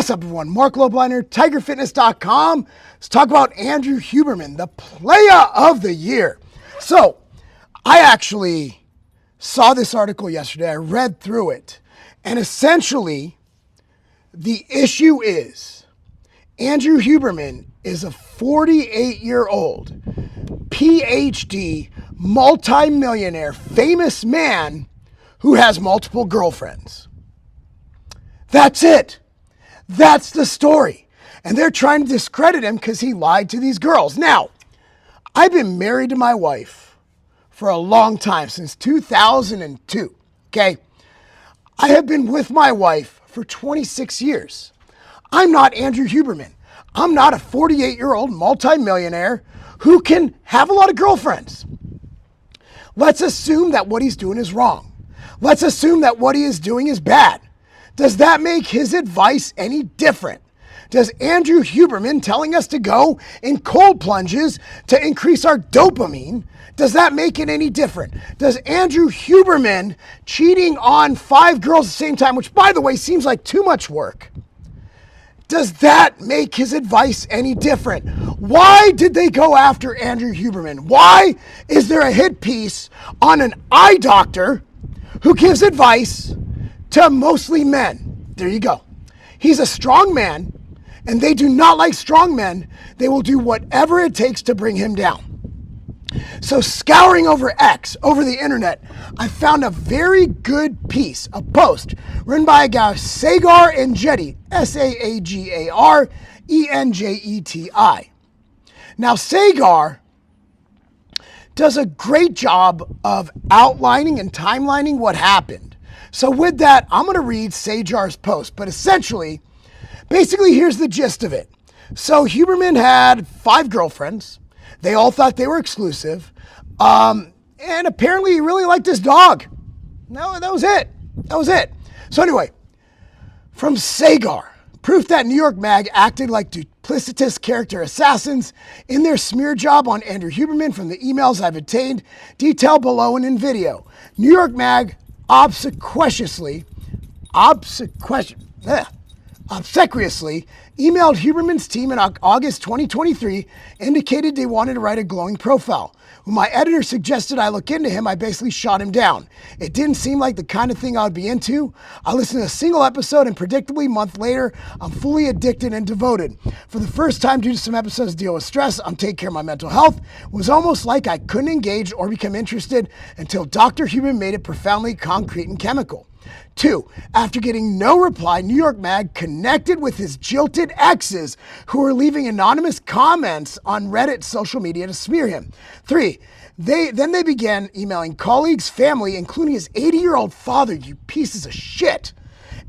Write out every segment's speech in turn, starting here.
What's up, everyone? Marc Lobliner, tigerfitness.com. Let's talk about Andrew Huberman, the player of the year. So, I actually saw this article yesterday. I read through it. And essentially, the issue is Andrew Huberman is a 48-year-old PhD, multimillionaire, famous man who has multiple girlfriends. That's it. That's the story. And they're trying to discredit him because he lied to these girls. Now, I've been married to my wife for a long time, since 2002, okay? I have been with my wife for 26 years. I'm not Andrew Huberman. I'm not a 48-year-old multimillionaire who can have a lot of girlfriends. Let's assume that what he's doing is wrong. Let's assume that what he is doing is bad. Does that make his advice any different? Does Andrew Huberman telling us to go in cold plunges to increase our dopamine, does that make it any different? Does Andrew Huberman cheating on 5 girls at the same time, which by the way seems like too much work, does that make his advice any different? Why did they go after Andrew Huberman? Why is there a hit piece on an eye doctor who gives advice to mostly men? There you go. He's a strong man, and they do not like strong men. They will do whatever it takes to bring him down. So scouring over X, over the internet, I found a very good piece, a post written by a guy, Saagar Enjeti, Saagar Enjeti. Now, Saagar does a great job of outlining and timelining what happened. So with that, I'm going to read Saagar's post, but basically here's the gist of it. So Huberman had 5 girlfriends. They all thought they were exclusive. And apparently he really liked his dog. No, that was it. That was it. So anyway, from Saagar, proof that New York Mag acted like duplicitous character assassins in their smear job on Andrew Huberman from the emails I've obtained, detailed below and in video. New York Mag obsequiously emailed Huberman's team in August 2023, indicated they wanted to write a glowing profile. When my editor suggested I look into him, I basically shot him down. It didn't seem like the kind of thing I would be into. I listened to a single episode, and predictably, a month later, I'm fully addicted and devoted. For the first time, due to some episodes deal with stress, I'm taking care of my mental health. It was almost like I couldn't engage or become interested until Dr. Huberman made it profoundly concrete and chemical. 2, after getting no reply, New York Mag connected with his jilted exes who were leaving anonymous comments on Reddit social media to smear him. 3, they began emailing colleagues, family, including his 80-year-old father, you pieces of shit,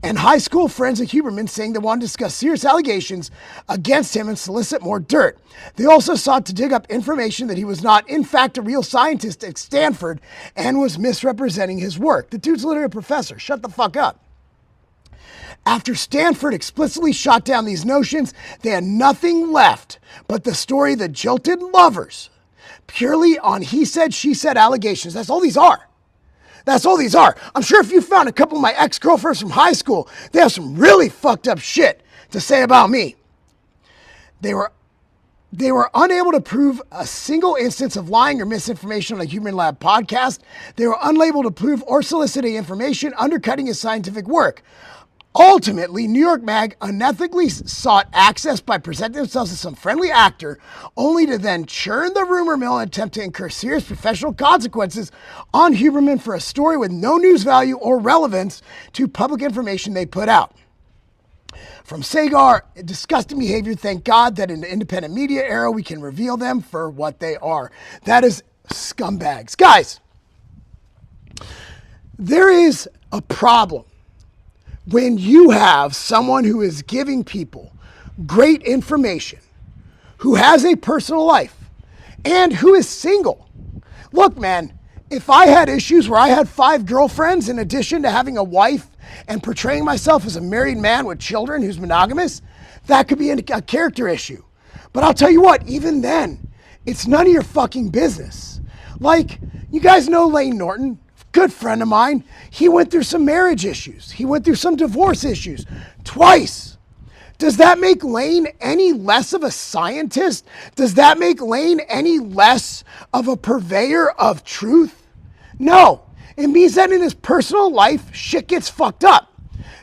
and high school friends of Huberman, saying they wanted to discuss serious allegations against him and solicit more dirt. They also sought to dig up information that he was not, in fact, a real scientist at Stanford and was misrepresenting his work. The dude's literally a professor. Shut the fuck up. After Stanford explicitly shot down these notions, they had nothing left but the story of the jilted lovers, purely on he said, she said allegations. That's all these are. That's all these are. I'm sure if you found a couple of my ex-girlfriends from high school, they have some really fucked up shit to say about me. They were unable to prove a single instance of lying or misinformation on a Huberman Lab podcast. They were unable to prove or solicit any information undercutting his scientific work. Ultimately, New York Mag unethically sought access by presenting themselves as some friendly actor, only to then churn the rumor mill and attempt to incur serious professional consequences on Huberman for a story with no news value or relevance to public information they put out. From Saagar, disgusting behavior. Thank God that in the independent media era, we can reveal them for what they are. That is scumbags. Guys, there is a problem when you have someone who is giving people great information, who has a personal life, and who is single. Look, man, if I had issues where I had 5 girlfriends in addition to having a wife and portraying myself as a married man with children who's monogamous, that could be a character issue. But I'll tell you what, even then, it's none of your fucking business. Like, you guys know Lane Norton, good friend of mine. He went through some marriage issues. He went through some divorce issues twice. Does that make Lane any less of a scientist? Does that make Lane any less of a purveyor of truth? No. It means that in his personal life, shit gets fucked up.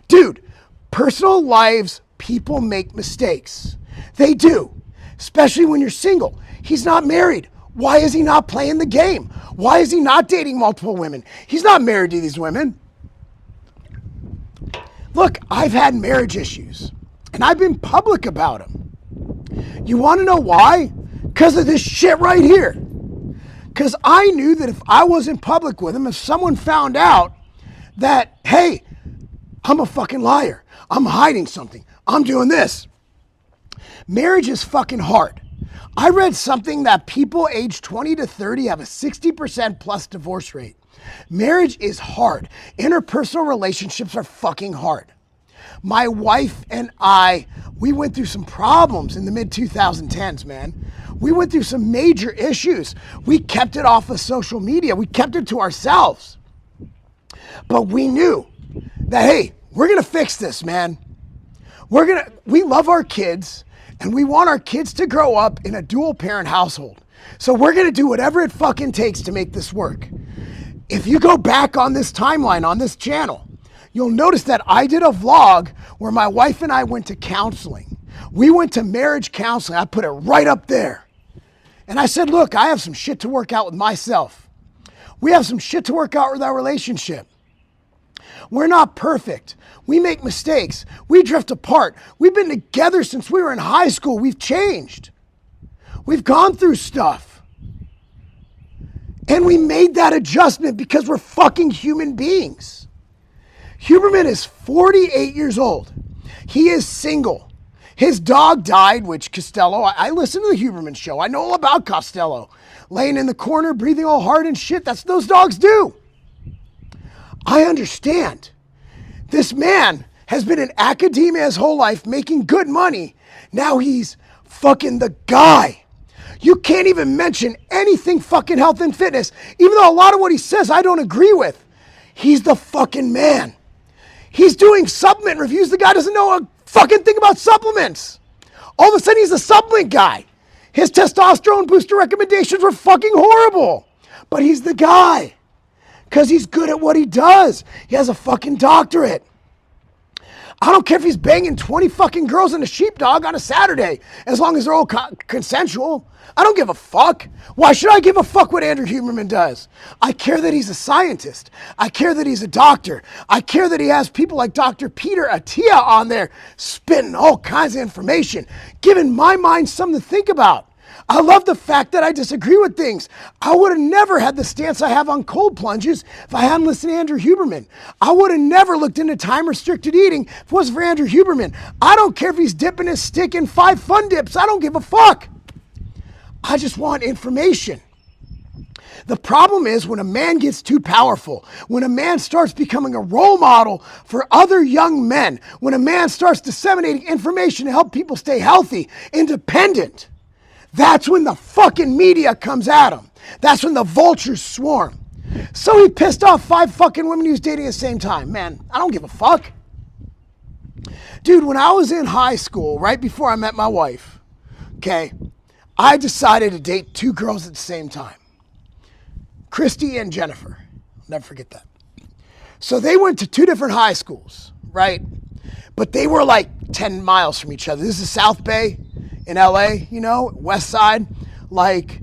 Dude, personal lives, people make mistakes. They do. Especially when you're single. He's not married. Why is he not playing the game? Why is he not dating multiple women? He's not married to these women. Look, I've had marriage issues, and I've been public about them. You want to know why? Because of this shit right here. Because I knew that if I wasn't public with him, if someone found out that, hey, I'm a fucking liar, I'm hiding something, I'm doing this. Marriage is fucking hard. I read something that people aged 20 to 30 have a 60% plus divorce rate. Marriage is hard. Interpersonal relationships are fucking hard. My wife and I, we went through some problems in the mid-2010s, man. We went through some major issues. We kept it off of social media. We kept it to ourselves. But we knew that, hey, we're going to fix this, man. We love our kids, and we want our kids to grow up in a dual parent household. So we're going to do whatever it fucking takes to make this work. If you go back on this timeline, on this channel, you'll notice that I did a vlog where my wife and I went to counseling. We went to marriage counseling. I put it right up there. And I said, look, I have some shit to work out with myself. We have some shit to work out with our relationship. We're not perfect. We make mistakes. We drift apart. We've been together since we were in high school. We've changed. We've gone through stuff. And we made that adjustment because we're fucking human beings. Huberman is 48 years old. He is single. His dog died, which Costello, I listen to the Huberman show. I know all about Costello. Laying in the corner, breathing all hard and shit. That's what those dogs do. I understand. This man has been in academia his whole life, making good money. Now he's fucking the guy. You can't even mention anything fucking health and fitness, even though a lot of what he says I don't agree with. He's the fucking man. He's doing supplement reviews. The guy doesn't know a fucking thing about supplements. All of a sudden he's a supplement guy. His testosterone booster recommendations were fucking horrible. But he's the guy. Because he's good at what he does. He has a fucking doctorate. I don't care if he's banging 20 fucking girls and a sheepdog on a Saturday, as long as they're all consensual. I don't give a fuck. Why should I give a fuck what Andrew Huberman does? I care that he's a scientist. I care that he's a doctor. I care that he has people like Dr. Peter Attia on there spitting all kinds of information, giving my mind something to think about. I love the fact that I disagree with things. I would have never had the stance I have on cold plunges if I hadn't listened to Andrew Huberman. I would have never looked into time-restricted eating if it wasn't for Andrew Huberman. I don't care if he's dipping his stick in 5 fun dips. I don't give a fuck. I just want information. The problem is when a man gets too powerful, when a man starts becoming a role model for other young men, when a man starts disseminating information to help people stay healthy, independent, that's when the fucking media comes at him. That's when the vultures swarm. So he pissed off 5 fucking women he was dating at the same time. Man, I don't give a fuck. Dude, when I was in high school, right before I met my wife, okay, I decided to date 2 girls at the same time. Christy and Jennifer. I'll never forget that. So they went to 2 different high schools, right? But they were like 10 miles from each other. This is South Bay in LA, you know, West Side. Like,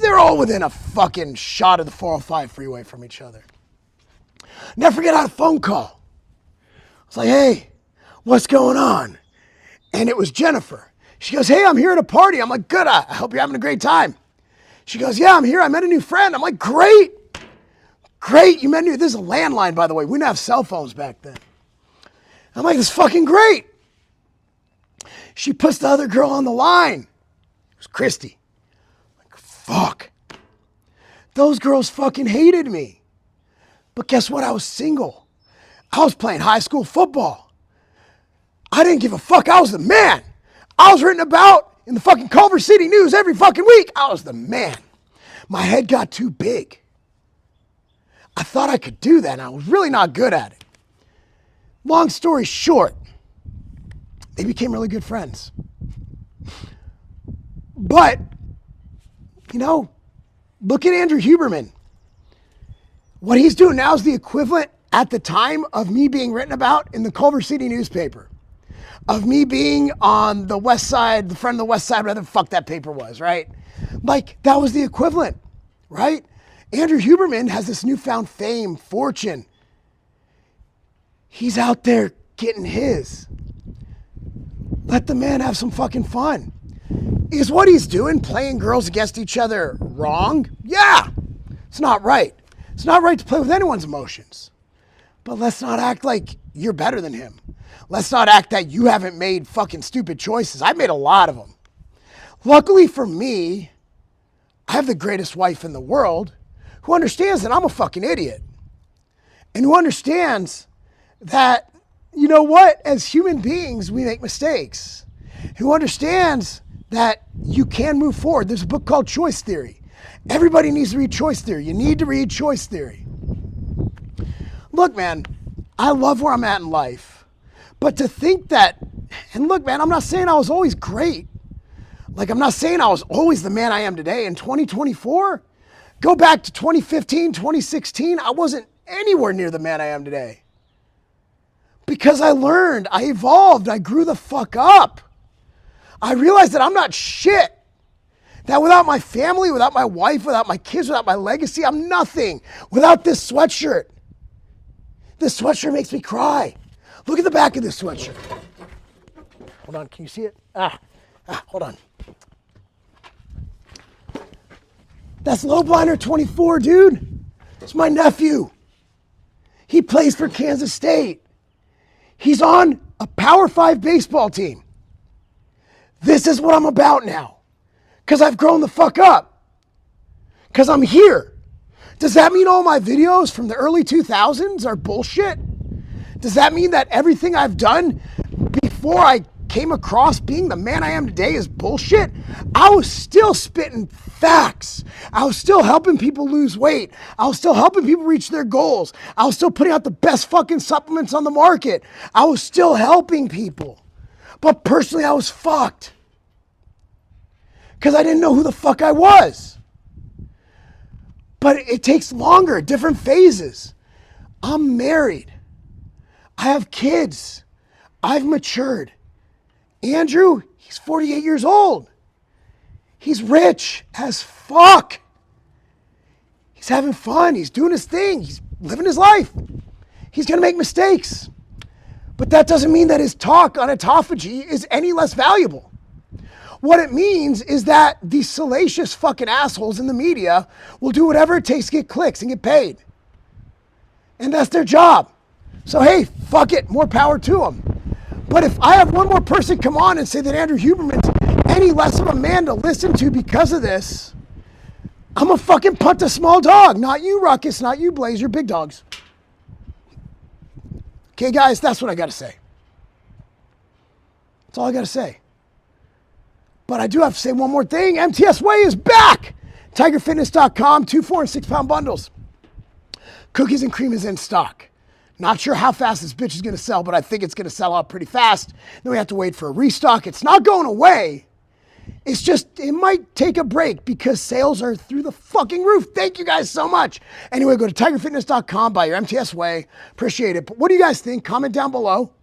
they're all within a fucking shot of the 405 freeway from each other. Never forget, I had a phone call. I was like, hey, what's going on? And it was Jennifer. She goes, hey, I'm here at a party. I'm like, good, I hope you're having a great time. She goes, yeah, I'm here. I met a new friend. I'm like, great. Great, you met new. This is a landline, by the way. We didn't have cell phones back then. I'm like, this is fucking great. She puts the other girl on the line. It was Christy. I'm like, fuck. Those girls fucking hated me. But guess what? I was single. I was playing high school football. I didn't give a fuck. I was the man. I was written about in the fucking Culver City News every fucking week. I was the man. My head got too big. I thought I could do that, and I was really not good at it. Long story short, They became really good friends. But, you know, look at Andrew Huberman. What he's doing now is the equivalent at the time of me being written about in the Culver City newspaper, of me being on the West Side, the Friend of the West Side, whatever the fuck that paper was, right? Like, that was the equivalent, right? Andrew Huberman has this newfound fame, fortune. He's out there getting his. Let the man have some fucking fun. Is what he's doing, playing girls against each other, wrong? Yeah, it's not right. It's not right to play with anyone's emotions. But let's not act like you're better than him. Let's not act that you haven't made fucking stupid choices. I've made a lot of them. Luckily for me, I have the greatest wife in the world who understands that I'm a fucking idiot. And who understands that, you know what, as human beings, we make mistakes. Who understands that you can move forward. There's a book called Choice Theory. Everybody needs to read Choice Theory. You need to read Choice Theory. Look, man, I love where I'm at in life. But to think that, and look, man, I'm not saying I was always great. Like, I'm not saying I was always the man I am today. In 2024, go back to 2015, 2016, I wasn't anywhere near the man I am today. Because I learned, I evolved, I grew the fuck up. I realized that I'm not shit. That without my family, without my wife, without my kids, without my legacy, I'm nothing. Without this sweatshirt. This sweatshirt makes me cry. Look at the back of this sweatshirt. Hold on, can you see it? Hold on. That's Lobliner 24, dude. It's my nephew. He plays for Kansas State. He's on a Power 5 baseball team. This is what I'm about now. Because I've grown the fuck up. Because I'm here. Does that mean all my videos from the early 2000s are bullshit? Does that mean that everything I've done before I came across being the man I am today is bullshit? I was still spitting facts. I was still helping people lose weight. I was still helping people reach their goals. I was still putting out the best fucking supplements on the market. I was still helping people. But personally, I was fucked. Because I didn't know who the fuck I was. But it takes longer, different phases. I'm married. I have kids. I've matured. Andrew, he's 48 years old. He's rich as fuck. He's having fun. He's doing his thing. He's living his life. He's going to make mistakes. But that doesn't mean that his talk on autophagy is any less valuable. What it means is that these salacious fucking assholes in the media will do whatever it takes to get clicks and get paid. And that's their job. So hey, fuck it, more power to them. But if I have one more person come on and say that Andrew Huberman's any less of a man to listen to because of this, I'm a fucking punt a small dog. Not you, Ruckus, not you, Blaze, you're big dogs. Okay, guys, that's what I got to say. That's all I got to say. But I do have to say one more thing. MTS Way is back. tigerfitness.com, 2, 4, and 6 pound bundles. Cookies and cream is in stock. Not sure how fast this bitch is going to sell, but I think it's going to sell out pretty fast. Then we have to wait for a restock. It's not going away. It's just, it might take a break because sales are through the fucking roof. Thank you guys so much. Anyway, go to tigerfitness.com, buy your MTS Way. Appreciate it. But what do you guys think? Comment down below.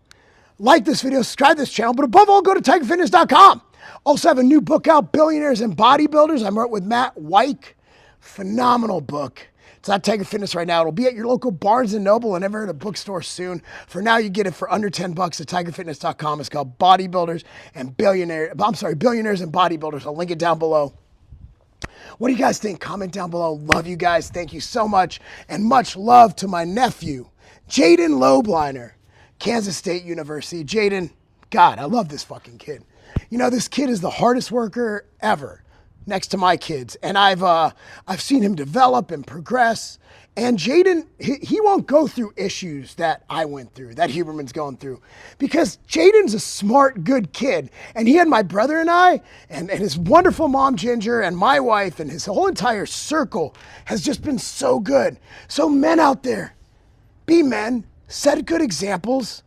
Like this video, subscribe to this channel, but above all, go to tigerfitness.com. Also have a new book out, Billionaires and Bodybuilders. I wrote with Matt White. Phenomenal book. It's not Tiger Fitness right now. It'll be at your local Barnes & Noble and ever at a bookstore soon. For now, you get it for under $10 at tigerfitness.com. It's called Billionaires and Bodybuilders. I'll link it down below. What do you guys think? Comment down below. Love you guys. Thank you so much. And much love to my nephew, Jaden Lobliner, Kansas State University. Jaden, God, I love this fucking kid. You know, this kid is the hardest worker ever next to my kids. And I've seen him develop and progress. And Jaden, he won't go through issues that I went through, that Huberman's going through. Because Jaden's a smart, good kid. And he had my brother and I, and his wonderful mom, Ginger, and my wife, and his whole entire circle has just been so good. So men out there, be men, set good examples,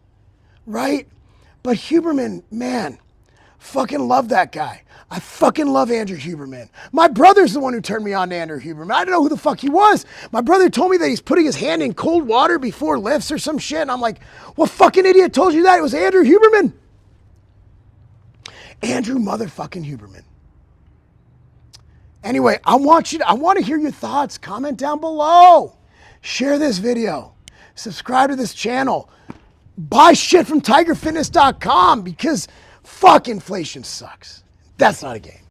right? But Huberman, man, fucking love that guy. I fucking love Andrew Huberman. My brother's the one who turned me on to Andrew Huberman. I didn't know who the fuck he was. My brother told me that he's putting his hand in cold water before lifts or some shit. And I'm like, what fucking idiot told you that? It was Andrew Huberman. Andrew motherfucking Huberman. Anyway, I want to hear your thoughts. Comment down below. Share this video. Subscribe to this channel. Buy shit from tigerfitness.com because fuck inflation sucks. That's not a game.